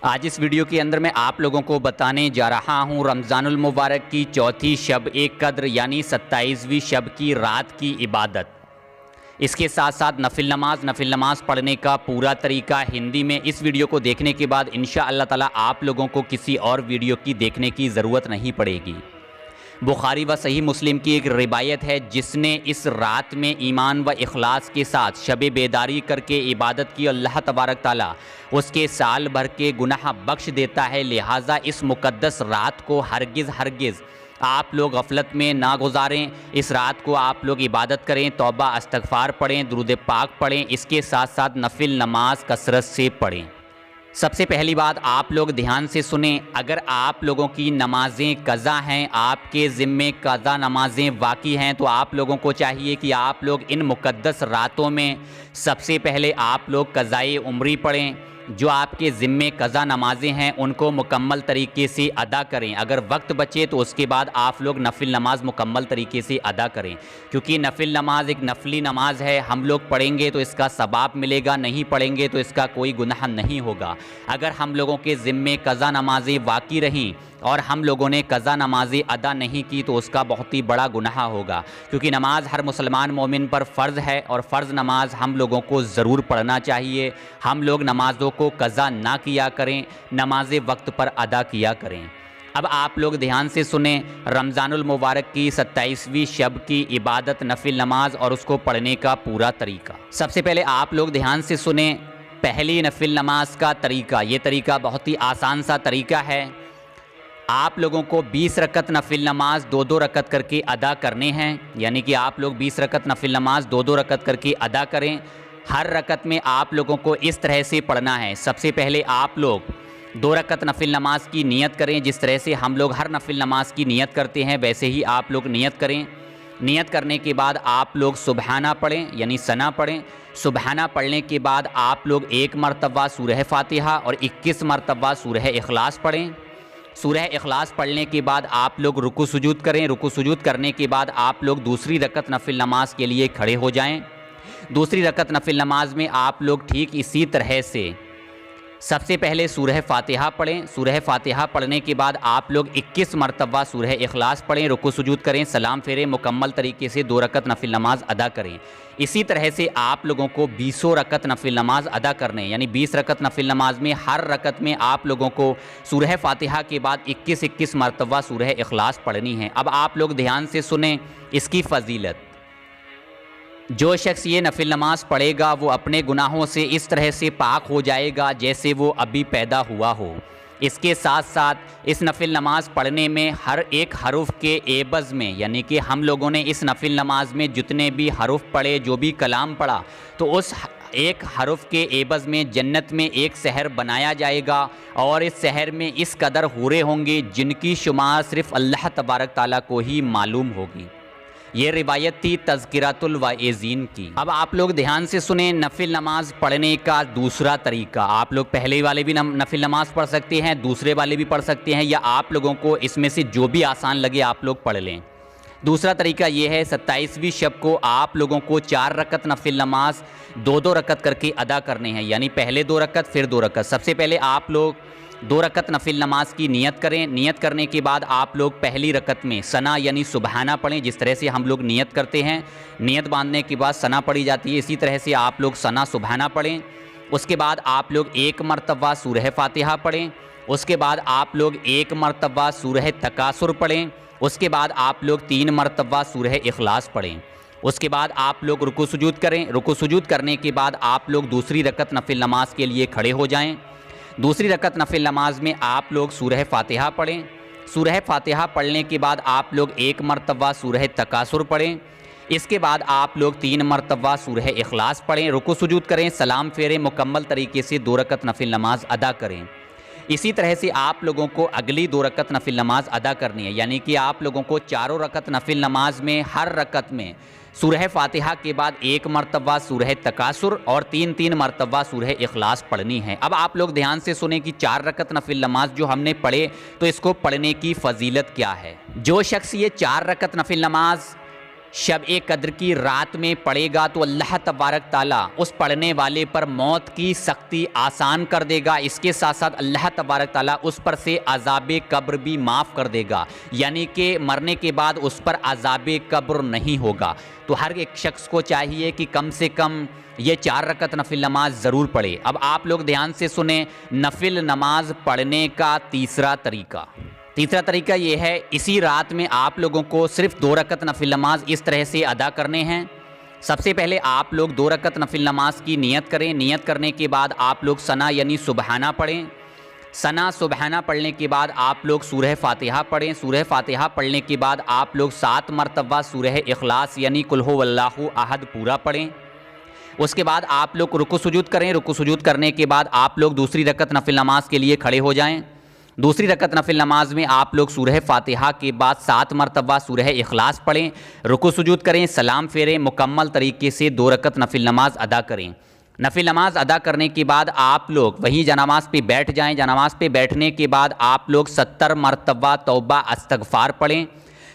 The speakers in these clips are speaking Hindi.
आज इस वीडियो के अंदर मैं आप लोगों को बताने जा रहा हूं रमज़ानुल मुबारक की चौथी शब ए कद्र यानी 27वीं शब की रात की इबादत। इसके साथ साथ नफिल नमाज पढ़ने का पूरा तरीका हिंदी में। इस वीडियो को देखने के बाद इंशाअल्लाह ताला आप लोगों को किसी और वीडियो की देखने की ज़रूरत नहीं पड़ेगी। बुखारी व सही मुस्लिम की एक रिवायत है जिसने इस रात में ईमान व इखलास के साथ शब बेदारी करके इबादत की, अल्लाह तबारक ताला उसके साल भर के गुनाह बख्श देता है। लिहाजा इस मुक़द्दस रात को हरगिज़ आप लोग गफलत में ना गुजारें। इस रात को आप लोग इबादत करें, तौबा इस्तग़फ़ार पढ़ें, दुरूद पाक पढ़ें। इसके साथ साथ नफिल नमाज कसरत से पढ़ें। सबसे पहली बात आप लोग ध्यान से सुने, अगर आप लोगों की नमाज़ें कज़ा हैं, आपके ज़िम्मे कज़ा नमाज़ें वाक़ई हैं, तो आप लोगों को चाहिए कि आप लोग इन मुक़द्दस रातों में सबसे पहले आप लोग क़ज़ाए उम्री पढ़ें। जो आपके ज़िम्मे कज़ा नमाज़ें हैं उनको मुकम्मल तरीके से अदा करें। अगर वक्त बचे तो उसके बाद आप लोग नफिल नमाज मुकम्मल तरीके से अदा करें, क्योंकि नफिल नमाज एक नफली नमाज है। हम लोग पढ़ेंगे तो इसका सवाब मिलेगा, नहीं पढ़ेंगे तो इसका कोई गुनाह नहीं होगा। अगर हम लोगों के ज़िम्मे कज़ा नमाज़ें वाक़ई रहीं और हम लोगों ने कज़ा नमाज़ें अदा नहीं की तो उसका बहुत ही बड़ा गुनाह होगा, क्योंकि नमाज हर मुसलमान मोमिन पर फ़र्ज़ है और फ़र्ज़ नमाज हम लोगों को ज़रूर पढ़ना चाहिए। हम लोग नमाज़ों को कज़ा ना किया करें, नमाज़ें वक्त पर अदा किया करें। अब आप लोग ध्यान से सुने रमज़ानुल मुबारक की 27वीं शब की इबादत, नफिल नमाज और उसको पढ़ने का पूरा तरीका। सबसे पहले आप लोग ध्यान से सुने पहली नफिल नमाज का तरीका। ये तरीका बहुत ही आसान सा तरीका है। आप लोगों को 20 रकत नफिल नमाज 2-2 रकत करके अदा करने हैं, यानी कि आप लोग 20 रकत नफिल नमाज 2-2 रकत करके अदा करें। हर रकत में आप लोगों को इस तरह से पढ़ना है। सबसे पहले आप लोग 2 रकत नफिल नमाज की नियत करें। जिस तरह से हम लोग हर नफिल नमाज की नियत करते हैं वैसे ही आप लोग नियत करें। नियत करने के बाद आप लोग सुबहाना पढ़ें, यानी सना पढ़ें। सुबहाना पढ़ने के बाद आप लोग 1 मरतबा सूरह फातिहा और 21 मरतबा सूरह इखलास पढ़ें। सूरह इखलास पढ़ने के बाद आप लोग रुकू सुजूद करें। रुकू सुजूद करने के बाद आप लोग दूसरी रकत नफिल नमाज के लिए खड़े हो जाएं। दूसरी रकत नफिल नमाज में आप लोग ठीक इसी तरह से सबसे पहले सूरह फातिहा पढ़ें। सूरह फातिहा पढ़ने के बाद आप लोग 21 मरतबा सूरह इखलास पढ़ें, रुकू सुजूद करें, सलाम फेरें, मुकम्मल तरीके से 2 रकत नफिल नमाज अदा करें। इसी तरह से आप लोगों को 20 रकत नफिल नमाज अदा करने, यानी 20 रकत नफिल नमाज में हर रकत में आप लोगों को सूरह फातिहा के बाद 21-21 मरतबा सूरह इखलास पढ़नी है। अब आप लोग ध्यान से सुने इसकी फ़जीलत। जो शख्स ये नफिल नमाज पढ़ेगा वो अपने गुनाहों से इस तरह से पाक हो जाएगा जैसे वो अभी पैदा हुआ हो। इसके साथ साथ इस नफिल नमाज पढ़ने में हर एक हरूफ के एबज़ में, यानी कि हम लोगों ने इस नफिल नमाज में जितने भी हरूफ पढ़े, जो भी कलाम पढ़ा, तो उस एक हरूफ के एबज़ में जन्नत में एक शहर बनाया जाएगा और इस शहर में इस कदर हूरे होंगे जिनकी शुमार सिर्फ़ अल्लाह तबारक ताला को ही मालूम होगी। ये रिवायत थी तज़किरातुल वाइज़ीन की। अब आप लोग ध्यान से सुने नफिल नमाज पढ़ने का दूसरा तरीका। आप लोग पहले वाले भी नफिल नमाज पढ़ सकते हैं, दूसरे वाले भी पढ़ सकते हैं, या आप लोगों को इसमें से जो भी आसान लगे आप लोग पढ़ लें। दूसरा तरीका ये है 27वीं शब को आप लोगों को 4 रकत नफिल नमाज 2-2 रकत करके अदा करने हैं, यानी पहले 2 रकत फिर 2 रकत। सबसे पहले आप लोग 2 रकत नफिल नमाज की नियत करें। नियत करने के बाद आप लोग पहली रकत में सना यानी सुबहाना पढ़ें। जिस तरह से हम लोग नियत करते हैं, नियत बांधने के बाद सना पढ़ी जाती है, इसी तरह से आप लोग सना सुबहाना पढ़ें। उसके बाद आप लोग 1 मरतबा सूरह फातिहा पढ़ें। उसके बाद आप लोग 1 मरतबा सूरह तकासुर पढ़ें। उसके बाद आप लोग 3 मरतबा सूरह इखलास पढ़ें। उसके बाद आप लोग रुकू सुजूद करें। रुकू सुजूद करने के बाद आप लोग दूसरी रकत नफिल नमाज के लिए खड़े हो जाएं। दूसरी रकत नफिल नमाज में आप लोग सूरह फातिहा पढ़ें। सूरह फातिहा पढ़ने के बाद आप लोग 1 मरतबा सूरह तकासुर पढ़ें। इसके बाद आप लोग 3 मरतबा सूरह इखलास पढ़ें, रुकू सुजूद करें, सलाम फेरें, मुकम्मल तरीके से 2 रकत नफिल नमाज अदा करें। इसी तरह से आप लोगों को अगली 2 रकत नफिल नमाज अदा करनी है, यानी कि आप लोगों को 4 रकत नफिल नमाज में हर रकत में सूरह फातिहा के बाद 1 मरतबा सूरह तकासुर और 3-3 मरतबा सूरह इखलास पढ़नी है। अब आप लोग ध्यान से सुने कि 4 रकत नफिल नमाज जो हमने पढ़े तो इसको पढ़ने की फ़जीलत क्या है। जो शख्स ये 4 रकत नफिल नमाज शब ए कद्र की रात में पढ़ेगा तो अल्लाह तबारक ताला उस पढ़ने वाले पर मौत की सख्ती आसान कर देगा। इसके साथ साथ अल्लाह तबारक ताला उस पर से अज़ाब कब्र भी माफ़ कर देगा, यानी कि मरने के बाद उस पर अज़ाब कब्र नहीं होगा। तो हर एक शख्स को चाहिए कि कम से कम ये 4 रकत नफिल नमाज ज़रूर पढ़े। अब आप लोग ध्यान से सुने नफिल नमाज पढ़ने का तीसरा तरीका ये है, इसी रात में आप लोगों को सिर्फ 2 रकत नफिल नमाज इस तरह से अदा करने हैं। सबसे पहले आप लोग 2 रकत नफिल नमाज की नियत करें। नियत करने के बाद आप लोग सना यानी सुबहाना पढ़ें। सना सुबहाना पढ़ने के बाद आप लोग सूरह फातिहा पढ़ें। सूरह फातिहा पढ़ने के बाद आप लोग 7 मरतबा सूरह इखलास यानी कुल हु वल्लाहु अहद पूरा पढ़ें। उसके बाद आप लोग रुकू सुजूद करें। रुकू सुजूद करने के बाद आप लोग दूसरी रकत नफिल नमाज के लिए खड़े हो जाएं। दूसरी रकत नफिल नमाज में आप लोग सूरह फातिहा के बाद 7 मरतबा सूरह इखलास पढ़ें, रुकू सुजूद करें, सलाम फेरें, मुकम्मल तरीके से 2 रकत नफिल नमाज अदा करें। नफिल नमाज अदा करने के बाद आप लोग वहीं जनामाज पे बैठ जाएं। जनामाज पे बैठने के बाद आप लोग 70 मरतबा तौबा इस्तग़फ़ार पढ़ें।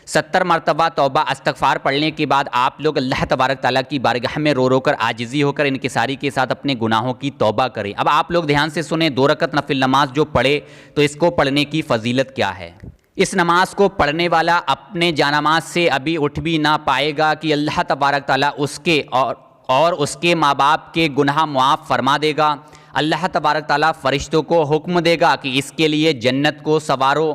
70 मरतबा तौबा इस्तग़फ़ार पढ़ने के बाद आप लोग अल्लाह तबारक ताला की बारगाह में रो रो कर आजिज़ी होकर इनकिसारी के साथ अपने गुनाहों की तौबा करें। अब आप लोग ध्यान से सुने, 2 रकत नफिल नमाज जो पढ़े तो इसको पढ़ने की फ़जीलत क्या है। इस नमाज को पढ़ने वाला अपने जानमाज से अभी उठ भी ना पाएगा कि अल्लाह तबारक ताला उसके और उसके माँ बाप के गुनाह मुआफ़ फरमा देगा। अल्लाह तबारक ताला फ़रिश्तों को हुक्म देगा कि इसके लिए जन्नत को संवारो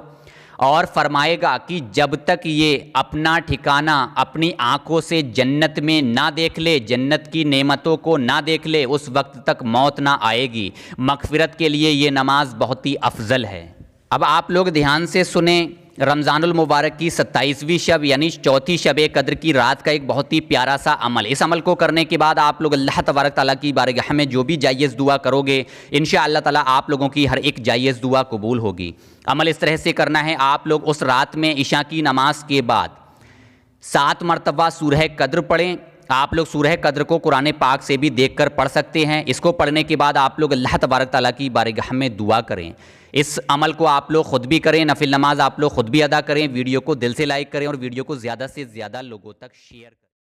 और फरमाएगा कि जब तक ये अपना ठिकाना अपनी आँखों से जन्नत में ना देख ले, जन्नत की नेमतों को ना देख ले, उस वक्त तक मौत ना आएगी। मग़फ़िरत के लिए ये नमाज बहुत ही अफजल है। अब आप लोग ध्यान से सुने, रमज़ानुल मुबारक की 27वीं शब यानी चौथी शब कद्र की रात का एक बहुत ही प्यारा सा अमल। इस अमल को करने के बाद आप लोग अल्लाह तबारक ताला की बारगाह में जो भी जायज़ दुआ करोगे इंशाअल्लाह ताला आप लोगों की हर एक जायज़ दुआ कबूल होगी। अमल इस तरह से करना है, आप लोग उस रात में इशा की नमाज के बाद 7 मरतबा सूरह कद्र पढ़ें। आप लोग सूरह कद्र को कुरान पाक से भी देखकर पढ़ सकते हैं। इसको पढ़ने के बाद आप लोग अल्लाह तबारक ताला की बारगाह में दुआ करें। इस अमल को आप लोग ख़ुद भी करें, नफिल नमाज आप लोग ख़ुद भी अदा करें। वीडियो को दिल से लाइक करें और वीडियो को ज़्यादा से ज़्यादा लोगों तक शेयर करें।